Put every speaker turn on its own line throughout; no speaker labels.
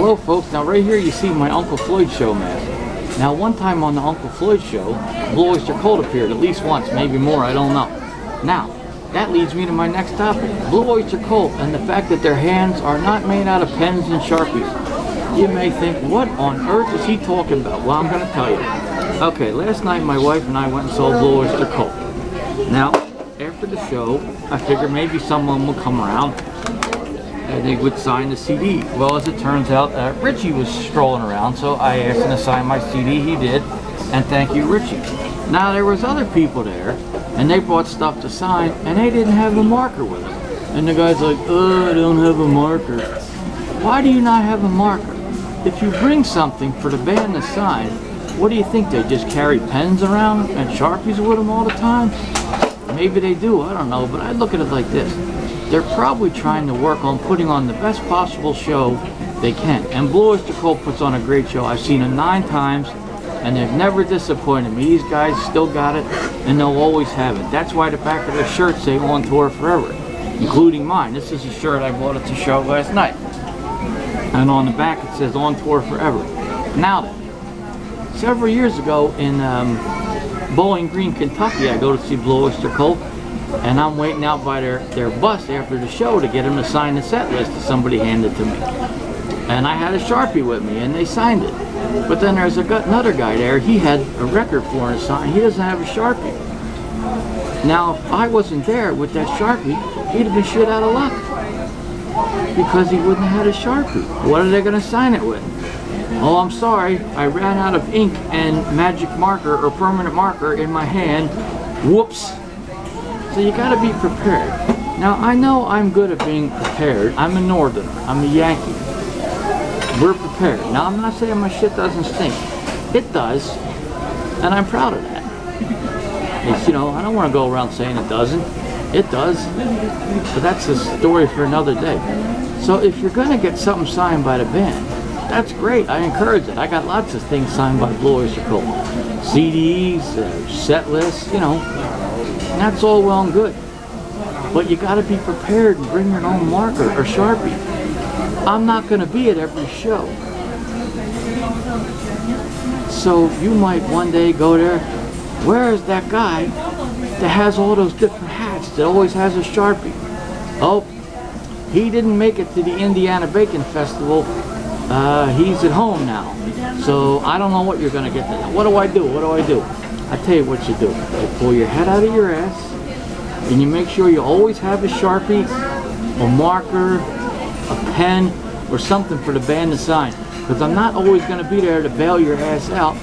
Hello folks, now right here you see my Uncle Floyd show mask. Now one time on the Uncle Floyd show, Blue Oyster Cult appeared, at least once, maybe more, I don't know. Now, that leads me to my next topic, Blue Oyster Cult and the fact that their hands are not made out of pens and Sharpies. You may think, what on earth is he talking about? Well, I'm going to tell you. Okay, last night my wife and I went and saw Blue Oyster Cult. Now, after the show, I figured maybe someone would come around and they would sign the CD. Well, as it turns out, Richie was strolling around, so I asked him to sign my CD. He did, and thank you, Richie. Now, there was other people there, and they brought stuff to sign, and they didn't have a marker with them. And the guy's like, oh, I don't have a marker. Why do you not have a marker? If you bring something for the band to sign, what do you think? They just carry pens around and Sharpies with them all the time? Maybe they do, I don't know, but I look at it like this. They're probably trying to work on putting on the best possible show they can. And Blue Oyster Cult puts on a great show. I've seen them 9 times, and they've never disappointed me. These guys still got it, and they'll always have it. That's why the back of their shirts say on tour forever, including mine. This is a shirt I bought at the show last night. And on the back it says on tour forever. Now then, several years ago in Bowling Green, Kentucky, I go to see Blue Oyster Cult, and I'm waiting out by their bus after the show to get them to sign the set list that somebody handed to me. And I had a Sharpie with me, and they signed it. But then there's another guy there, he had a record for him to sign. He doesn't have a Sharpie. Now, if I wasn't there with that Sharpie, he'd have been shit out of luck. Because he wouldn't have had a Sharpie. What are they going to sign it with? Oh, I'm sorry, I ran out of ink and magic marker or permanent marker in my hand. Whoops. So you got to be prepared. Now, I know I'm good at being prepared. I'm a Northerner. I'm a Yankee. We're prepared. Now, I'm not saying my shit doesn't stink. It does, and I'm proud of that. It's, you know, I don't want to go around saying it doesn't. It does, but that's a story for another day. So if you're going to get something signed by the band, that's great. I encourage it. I got lots of things signed by Blue Oyster Cult. CDs, set lists, you know. And that's all well and good. But you got to be prepared and bring your own marker or Sharpie. I'm not going to be at every show. So you might one day go there, where is that guy that has all those different hats, that always has a Sharpie? Oh, he didn't make it to the Indiana Bacon Festival. He's at home now. So I don't know what you're going to get to. What do I do? What do I do? I tell you what you do. You pull your head out of your ass, and you make sure you always have a Sharpie, a marker, a pen, or something for the band to sign. Because I'm not always going to be there to bail your ass out,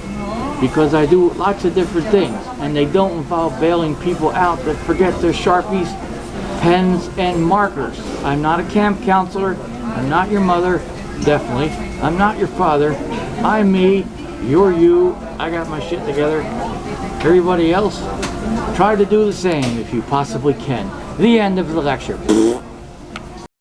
because I do lots of different things, and they don't involve bailing people out that forget their Sharpies, pens, and markers. I'm not a camp counselor. I'm not your mother, definitely. I'm not your father. I'm me. You're you. I got my shit together. Everybody else, try to do the same if you possibly can. The end of the lecture.